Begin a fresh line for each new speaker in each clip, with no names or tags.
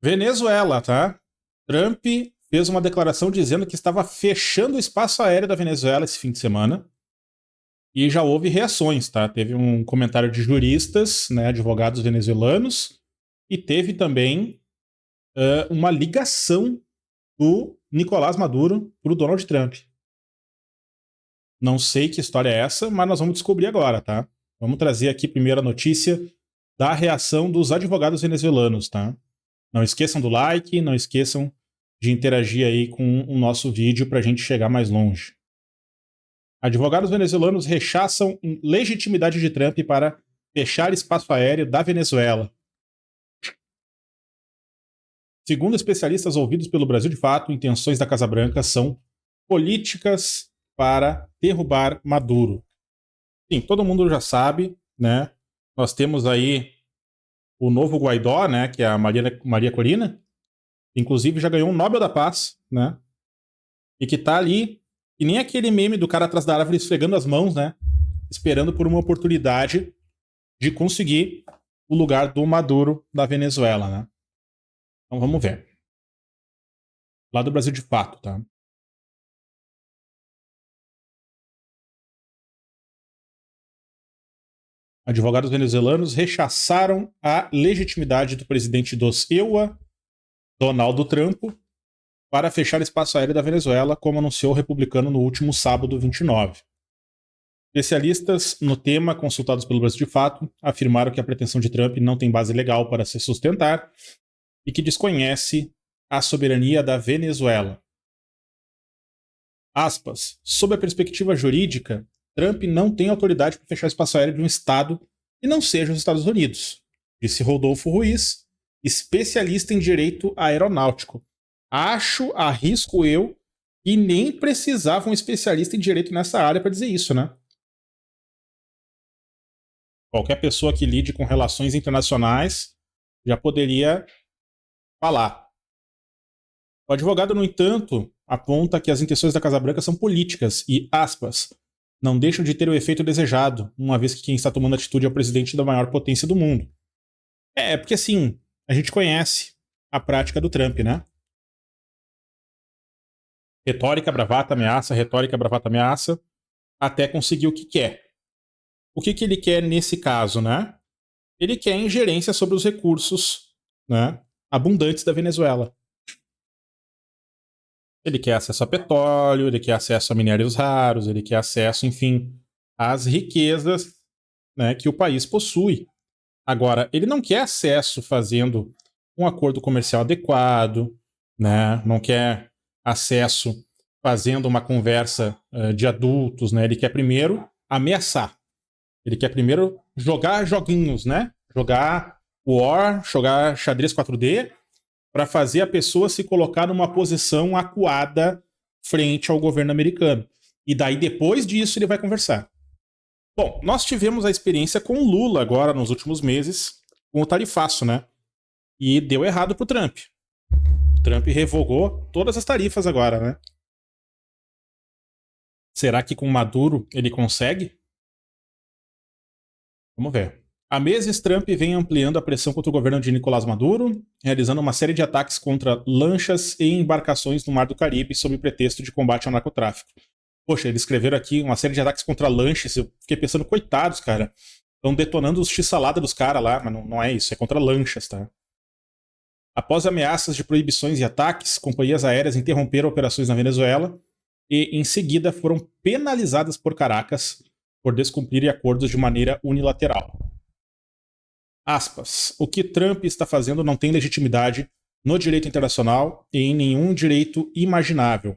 Venezuela, tá? Trump fez uma declaração dizendo que estava fechando o espaço aéreo da Venezuela esse fim de semana. E já houve reações, tá? Teve um comentário de juristas, né, advogados venezuelanos, e teve também uma ligação do Nicolás Maduro para o Donald Trump. Não sei que história é essa, mas nós vamos descobrir agora, tá? Vamos trazer aqui primeiro a notícia da reação dos advogados venezuelanos, tá? Não esqueçam do like, não esqueçam de interagir aí com o nosso vídeo para a gente chegar mais longe. Advogados venezuelanos rechaçam legitimidade de Trump para fechar espaço aéreo da Venezuela. Segundo especialistas ouvidos pelo Brasil de Fato, intenções da Casa Branca são políticas para derrubar Maduro. Sim, todo mundo já sabe, né? Nós temos aí o novo Guaidó, né? Que é a Maria Corina. Inclusive já ganhou um Nobel da Paz, né? E que tá ali, e nem aquele meme do cara atrás da árvore esfregando as mãos, né? Esperando por uma oportunidade de conseguir o lugar do Maduro da Venezuela, né? Então vamos ver. Lá do Brasil de Fato, tá? Advogados venezuelanos rechaçaram a legitimidade do presidente dos EUA, Donald Trump, para fechar espaço aéreo da Venezuela, como anunciou o republicano no último sábado 29. Especialistas no tema, consultados pelo Brasil de Fato, afirmaram que a pretensão de Trump não tem base legal para se sustentar e que desconhece a soberania da Venezuela. Aspas. Sob a perspectiva jurídica, Trump não tem autoridade para fechar espaço aéreo de um estado que não seja os Estados Unidos, disse Rodolfo Ruiz, especialista em direito aeronáutico. Arrisco eu, e nem precisava um especialista em direito nessa área para dizer isso, né? Qualquer pessoa que lide com relações internacionais já poderia falar. O advogado, no entanto, aponta que as intenções da Casa Branca são políticas e, aspas, não deixam de ter o efeito desejado, uma vez que quem está tomando atitude é o presidente da maior potência do mundo. Porque assim, a gente conhece a prática do Trump, né? Retórica, bravata, ameaça, até conseguir o que quer. O que ele quer nesse caso, né? Ele quer ingerência sobre os recursos, né, abundantes da Venezuela. Ele quer acesso a petróleo, ele quer acesso a minérios raros, ele quer acesso, enfim, às riquezas, né, que o país possui. Agora, ele não quer acesso fazendo um acordo comercial adequado, né, não quer acesso fazendo uma conversa de adultos, né, ele quer primeiro ameaçar. Ele quer primeiro jogar joguinhos, né? Jogar War, jogar xadrez 4D, para fazer a pessoa se colocar numa posição acuada frente ao governo americano. E daí, depois disso, ele vai conversar. Bom, nós tivemos a experiência com o Lula agora, nos últimos meses, com o tarifaço, né? E deu errado pro Trump. Trump revogou todas as tarifas agora, né? Será que com Maduro ele consegue? Vamos ver. Há meses, Trump vem ampliando a pressão contra o governo de Nicolás Maduro, realizando uma série de ataques contra lanchas e embarcações no Mar do Caribe sob pretexto de combate ao narcotráfico. Poxa, eles escreveram aqui uma série de ataques contra lanchas, eu fiquei pensando, coitados, cara. Estão detonando os x-salada dos caras lá, mas não é isso, é contra lanchas, tá? Após ameaças de proibições e ataques, companhias aéreas interromperam operações na Venezuela e, em seguida, foram penalizadas por Caracas por descumprirem acordos de maneira unilateral. Aspas. O que Trump está fazendo não tem legitimidade no direito internacional e em nenhum direito imaginável,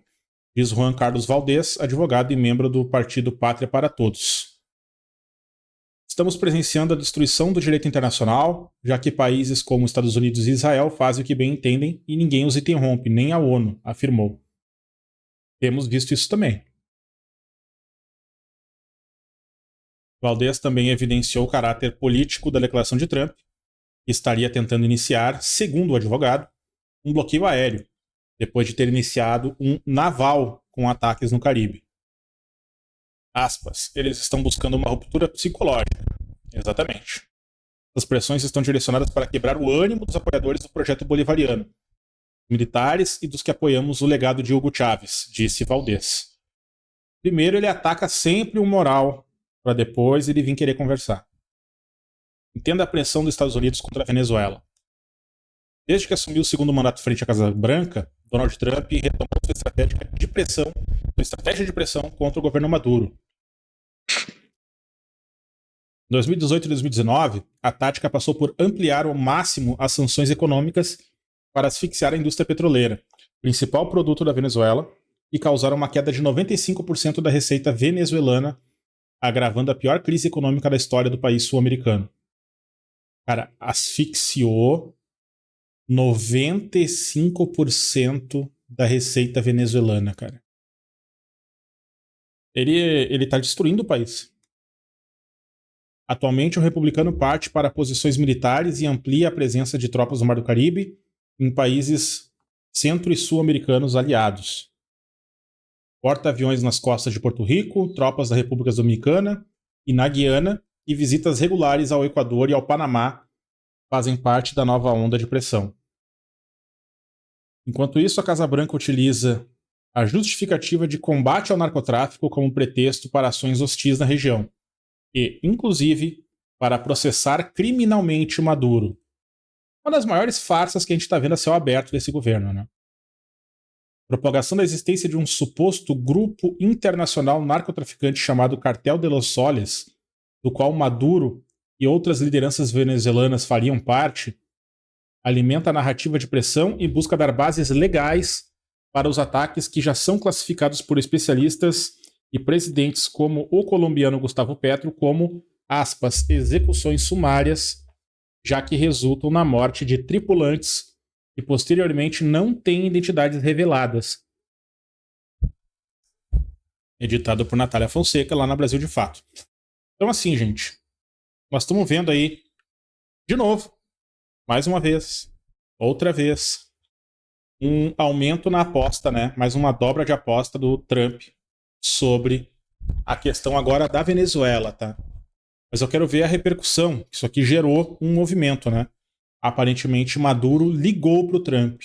diz Juan Carlos Valdez, advogado e membro do Partido Pátria para Todos. Estamos presenciando a destruição do direito internacional, já que países como Estados Unidos e Israel fazem o que bem entendem e ninguém os interrompe, nem a ONU, afirmou. Temos visto isso também. Valdez também evidenciou o caráter político da declaração de Trump, que estaria tentando iniciar, segundo o advogado, um bloqueio aéreo, depois de ter iniciado um naval com ataques no Caribe. Aspas. Eles estão buscando uma ruptura psicológica. Exatamente. As pressões estão direcionadas para quebrar o ânimo dos apoiadores do projeto bolivariano, militares e dos que apoiamos o legado de Hugo Chávez, disse Valdez. Primeiro ele ataca sempre o moral, para depois ele vir querer conversar. Entenda a pressão dos Estados Unidos contra a Venezuela. Desde que assumiu o segundo mandato frente à Casa Branca, Donald Trump retomou sua estratégia de pressão contra o governo Maduro. Em 2018 e 2019, a tática passou por ampliar ao máximo as sanções econômicas para asfixiar a indústria petroleira, principal produto da Venezuela, e causar uma queda de 95% da receita venezuelana, agravando a pior crise econômica da história do país sul-americano. Cara, asfixiou 95% da receita venezuelana, cara. Ele tá destruindo o país. Atualmente, o republicano parte para posições militares e amplia a presença de tropas no Mar do Caribe em países centro- e sul-americanos aliados. Porta-aviões nas costas de Porto Rico, tropas da República Dominicana e na Guiana e visitas regulares ao Equador e ao Panamá fazem parte da nova onda de pressão. Enquanto isso, a Casa Branca utiliza a justificativa de combate ao narcotráfico como pretexto para ações hostis na região e, inclusive, para processar criminalmente o Maduro. Uma das maiores farsas que a gente está vendo a céu aberto desse governo, né? Propagação da existência de um suposto grupo internacional narcotraficante chamado Cartel de los Soles, do qual Maduro e outras lideranças venezuelanas fariam parte, alimenta a narrativa de pressão e busca dar bases legais para os ataques que já são classificados por especialistas e presidentes como o colombiano Gustavo Petro como, aspas, execuções sumárias, já que resultam na morte de tripulantes e posteriormente não têm identidades reveladas. Editado por Natália Fonseca, lá na Brasil de Fato. Então assim, gente, nós estamos vendo aí, de novo, mais uma vez, outra vez, um aumento na aposta, né? Mais uma dobra de aposta do Trump sobre a questão agora da Venezuela, tá? Mas eu quero ver a repercussão. Isso aqui gerou um movimento, né? Aparentemente, Maduro ligou pro Trump.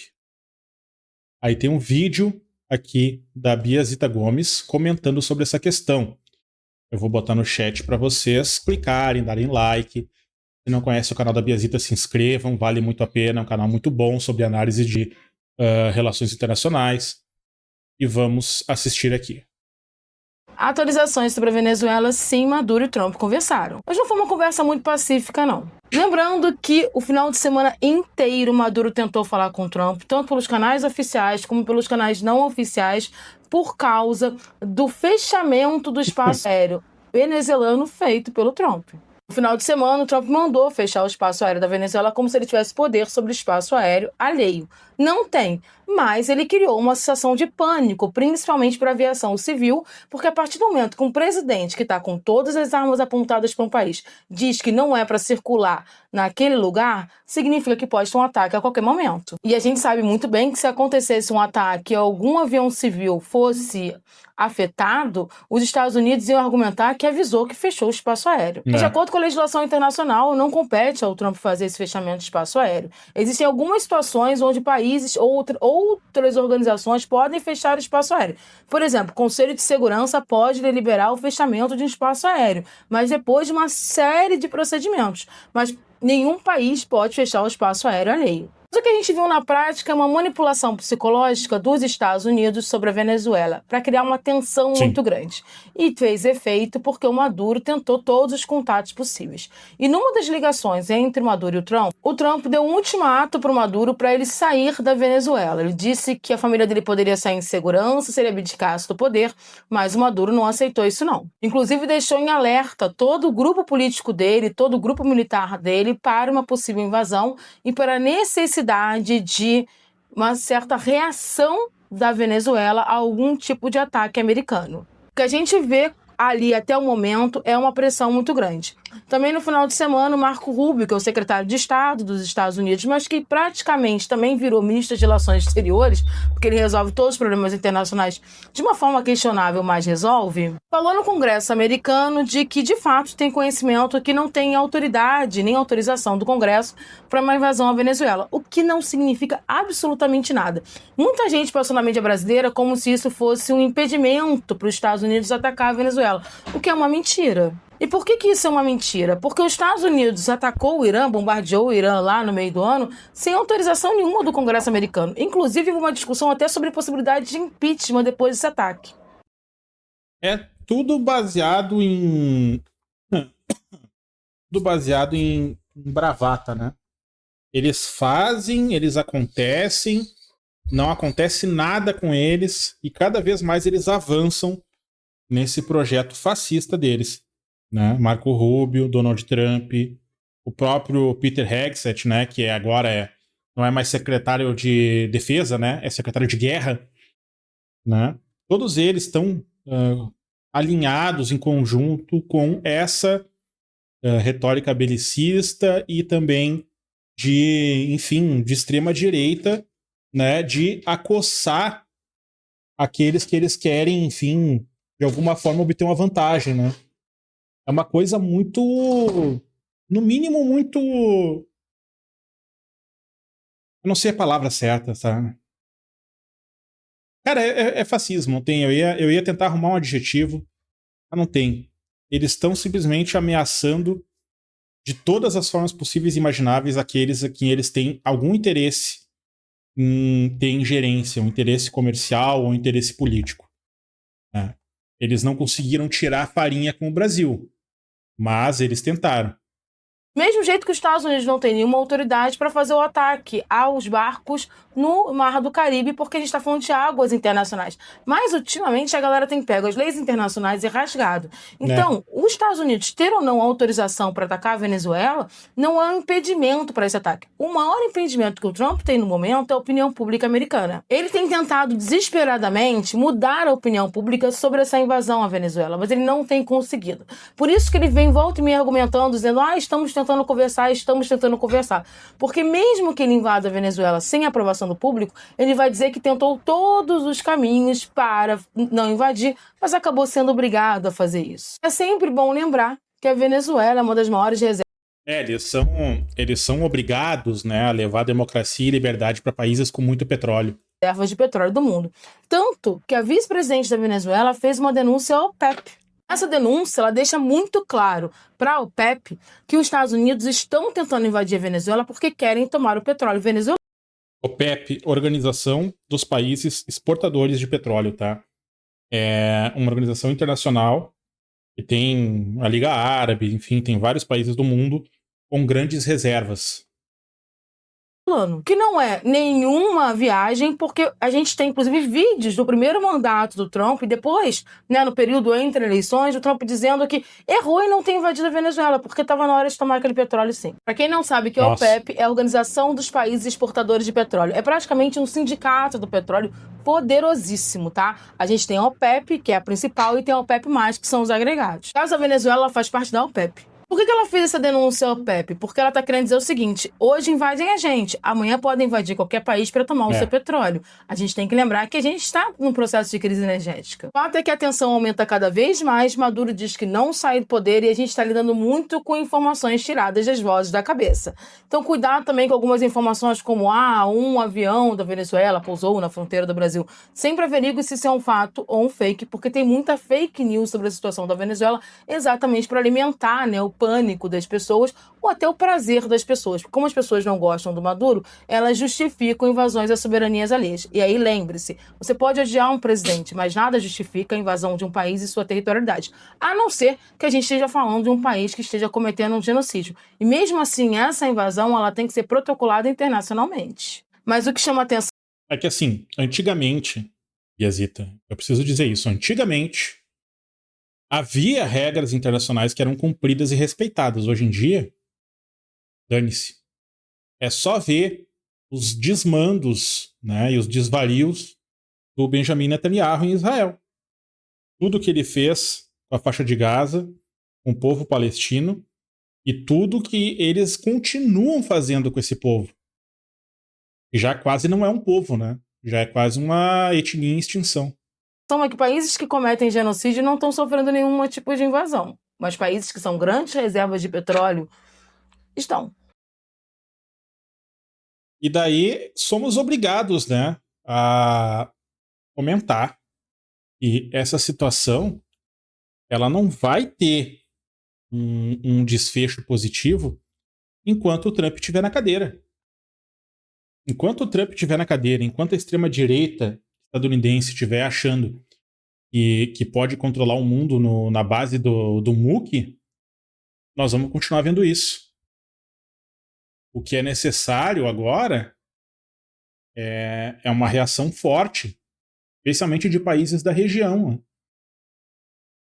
Aí tem um vídeo aqui da Bia Zita Gomes comentando sobre essa questão. Eu vou botar no chat para vocês clicarem, darem like. Se não conhece o canal da Bia Zita, se inscrevam, vale muito a pena. É um canal muito bom sobre análise de relações internacionais. E vamos assistir aqui.
Atualizações sobre a Venezuela, sim, Maduro e Trump conversaram. Mas não foi uma conversa muito pacífica, não. Lembrando que o final de semana inteiro Maduro tentou falar com Trump, tanto pelos canais oficiais como pelos canais não oficiais, por causa do fechamento do espaço aéreo venezuelano feito pelo Trump. No final de semana, o Trump mandou fechar o espaço aéreo da Venezuela como se ele tivesse poder sobre o espaço aéreo alheio. Não tem, mas ele criou uma sensação de pânico, principalmente para a aviação civil, porque a partir do momento que um presidente que está com todas as armas apontadas para um país diz que não é para circular naquele lugar, significa que pode ter um ataque a qualquer momento. E a gente sabe muito bem que se acontecesse um ataque e algum avião civil fosse afetado, os Estados Unidos iam argumentar que avisou que fechou o espaço aéreo. De acordo com a legislação internacional, não compete ao Trump fazer esse fechamento de espaço aéreo. Existem algumas situações onde países ou outras organizações podem fechar o espaço aéreo. Por exemplo, o Conselho de Segurança pode deliberar o fechamento de um espaço aéreo, mas depois de uma série de procedimentos. Mas nenhum país pode fechar o espaço aéreo alheio. O que a gente viu na prática é uma manipulação psicológica dos Estados Unidos sobre a Venezuela para criar uma tensão muito grande. E fez efeito porque o Maduro tentou todos os contatos possíveis. E numa das ligações entre o Maduro e o Trump deu um ultimato para o Maduro para ele sair da Venezuela. Ele disse que a família dele poderia sair em segurança se ele abdicasse do poder, mas o Maduro não aceitou isso não. Inclusive deixou em alerta todo o grupo político dele, todo o grupo militar dele para uma possível invasão e para a necessidade de uma certa reação da Venezuela a algum tipo de ataque americano. O que a gente vê ali até o momento é uma pressão muito grande. Também no final de semana, o Marco Rubio, que é o secretário de Estado dos Estados Unidos, mas que praticamente também virou ministro de Relações Exteriores, porque ele resolve todos os problemas internacionais de uma forma questionável, mas resolve, falou no Congresso americano de que, de fato, tem conhecimento que não tem autoridade nem autorização do Congresso para uma invasão à Venezuela, o que não significa absolutamente nada. Muita gente passou na mídia brasileira como se isso fosse um impedimento para os Estados Unidos atacar a Venezuela, o que é uma mentira. E por que isso é uma mentira? Porque os Estados Unidos atacou o Irã, bombardeou o Irã lá no meio do ano, sem autorização nenhuma do Congresso americano. Inclusive, houve uma discussão até sobre a possibilidade de impeachment depois desse ataque.
É tudo baseado em... tudo baseado em bravata, né? Eles fazem, eles acontecem, não acontece nada com eles, e cada vez mais eles avançam nesse projeto fascista deles. Né? Marco Rubio, Donald Trump, o próprio Peter Hegseth, né, que agora não é mais secretário de defesa, né, é secretário de guerra, né? Todos eles estão alinhados em conjunto com essa retórica belicista e também enfim, de extrema direita, né, de acossar aqueles que eles querem, enfim, de alguma forma obter uma vantagem, né? É uma coisa muito, no mínimo, muito... Eu não sei a palavra certa, sabe? Cara, é fascismo, não tem. Eu ia tentar arrumar um adjetivo, mas não tem. Eles estão simplesmente ameaçando de todas as formas possíveis e imagináveis aqueles a quem eles têm algum interesse em ter ingerência, um interesse comercial ou um interesse político. Né? Eles não conseguiram tirar a farinha com o Brasil. Mas eles tentaram.
Mesmo jeito que os Estados Unidos não tem nenhuma autoridade para fazer o ataque aos barcos no Mar do Caribe, porque a gente está falando de águas internacionais. Mas, ultimamente, a galera tem pego as leis internacionais e rasgado. Então, os Estados Unidos ter ou não autorização para atacar a Venezuela não é um impedimento para esse ataque. O maior impedimento que o Trump tem no momento é a opinião pública americana. Ele tem tentado desesperadamente mudar a opinião pública sobre essa invasão à Venezuela, mas ele não tem conseguido. Por isso que ele vem volta e meia argumentando, dizendo, estamos tentando conversar. Porque mesmo que ele invada a Venezuela sem aprovação do público, ele vai dizer que tentou todos os caminhos para não invadir, mas acabou sendo obrigado a fazer isso. É sempre bom lembrar que a Venezuela é uma das maiores reservas.
Eles são obrigados, né, a levar democracia e liberdade para países com muito petróleo.
Reservas de petróleo do mundo. Tanto que a vice-presidente da Venezuela fez uma denúncia ao OPEP. Essa denúncia ela deixa muito claro para a OPEP que os Estados Unidos estão tentando invadir a Venezuela porque querem tomar o petróleo venezuelano.
OPEP, Organização dos Países Exportadores de Petróleo, tá? É uma organização internacional que tem a Liga Árabe, enfim, tem vários países do mundo com grandes reservas.
Que não é nenhuma viagem, porque a gente tem, inclusive, vídeos do primeiro mandato do Trump e depois, né, no período entre eleições, o Trump dizendo que errou em não ter invadido a Venezuela, porque estava na hora de tomar aquele petróleo sim. Para quem não sabe, que a OPEP é a Organização dos Países Exportadores de Petróleo. É praticamente um sindicato do petróleo poderosíssimo, tá? A gente tem a OPEP, que é a principal, e tem a OPEP+, que são os agregados. Caso a Venezuela faz parte da OPEP. Por que ela fez essa denúncia ao OPEP? Porque ela está querendo dizer o seguinte, hoje invadem a gente, amanhã podem invadir qualquer país para tomar o seu petróleo. A gente tem que lembrar que a gente está num processo de crise energética. O fato é que a tensão aumenta cada vez mais, Maduro diz que não sai do poder e a gente está lidando muito com informações tiradas das vozes da cabeça. Então cuidado também com algumas informações como um avião da Venezuela pousou na fronteira do Brasil. Sempre averigue se isso é um fato ou um fake, porque tem muita fake news sobre a situação da Venezuela exatamente para alimentar, né, o pânico das pessoas ou até o prazer das pessoas. Como as pessoas não gostam do Maduro, elas justificam invasões a soberanias alheias. E aí lembre-se, você pode odiar um presidente, mas nada justifica a invasão de um país e sua territorialidade. A não ser que a gente esteja falando de um país que esteja cometendo um genocídio. E mesmo assim, essa invasão ela tem que ser protocolada internacionalmente. Mas o que chama atenção
é que assim, antigamente, Yazita, eu preciso dizer isso, antigamente havia regras internacionais que eram cumpridas e respeitadas. Hoje em dia, dane-se. É só ver os desmandos, né, e os desvarios do Benjamin Netanyahu em Israel. Tudo que ele fez com a faixa de Gaza, com o povo palestino, e tudo que eles continuam fazendo com esse povo. E já quase não é um povo, né? Já é quase uma etnia em extinção.
Então é que países que cometem genocídio não estão sofrendo nenhum tipo de invasão, mas países que são grandes reservas de petróleo estão.
E daí somos obrigados, né, a comentar que essa situação ela não vai ter um desfecho positivo enquanto o Trump estiver na cadeira. Enquanto o Trump estiver na cadeira, enquanto a extrema-direita estadunidense estiver achando que pode controlar o mundo na base do MOOC, nós vamos continuar vendo isso. O que é necessário agora é uma reação forte, especialmente de países da região. Né?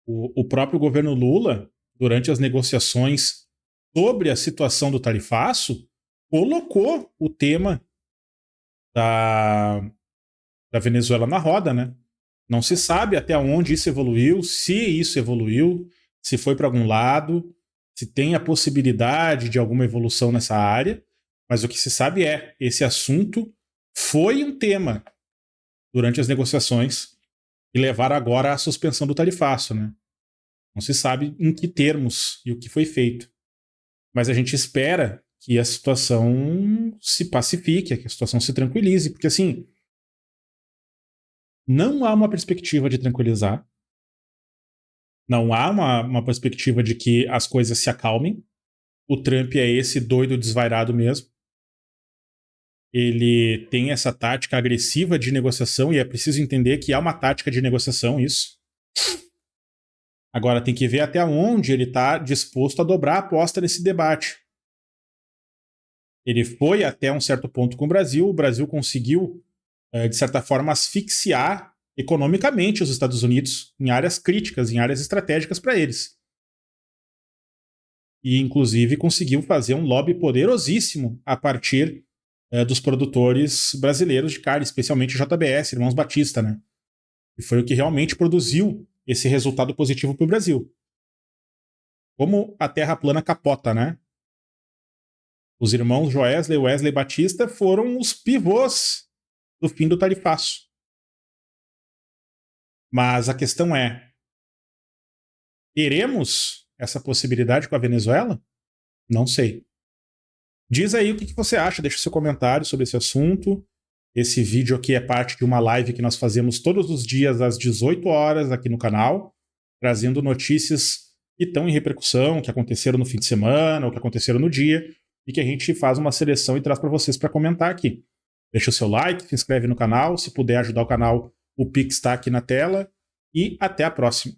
O próprio governo Lula, durante as negociações sobre a situação do tarifaço, colocou o tema da Venezuela na roda, né? Não se sabe até onde isso evoluiu, se isso evoluiu, se foi para algum lado, se tem a possibilidade de alguma evolução nessa área, mas o que se sabe esse assunto foi um tema durante as negociações e levaram agora à suspensão do tarifaço, né? Não se sabe em que termos e o que foi feito. Mas a gente espera que a situação se pacifique, que a situação se tranquilize, porque assim, não há uma perspectiva de tranquilizar, não há uma perspectiva de que as coisas se acalmem. O Trump é esse doido desvairado mesmo. Ele tem essa tática agressiva de negociação e é preciso entender que há uma tática de negociação, isso. Agora tem que ver até onde ele está disposto a dobrar a aposta nesse debate. Ele foi até um certo ponto com o Brasil conseguiu, de certa forma, asfixiar economicamente os Estados Unidos em áreas críticas, em áreas estratégicas para eles. E, inclusive, conseguiu fazer um lobby poderosíssimo a partir dos produtores brasileiros de carne, especialmente o JBS, Irmãos Batista, né? E foi o que realmente produziu esse resultado positivo para o Brasil. Como a terra plana capota, né? Os irmãos Joesley e Wesley Batista foram os pivôs do fim do tarifaço. Mas a questão é, teremos essa possibilidade com a Venezuela? Não sei. Diz aí o que você acha, deixa seu comentário sobre esse assunto. Esse vídeo aqui é parte de uma live que nós fazemos todos os dias às 18 horas aqui no canal, trazendo notícias que estão em repercussão, que aconteceram no fim de semana, ou que aconteceram no dia, e que a gente faz uma seleção e traz para vocês para comentar aqui. Deixa o seu like, se inscreve no canal, se puder ajudar o canal, o Pix está aqui na tela, e até a próxima.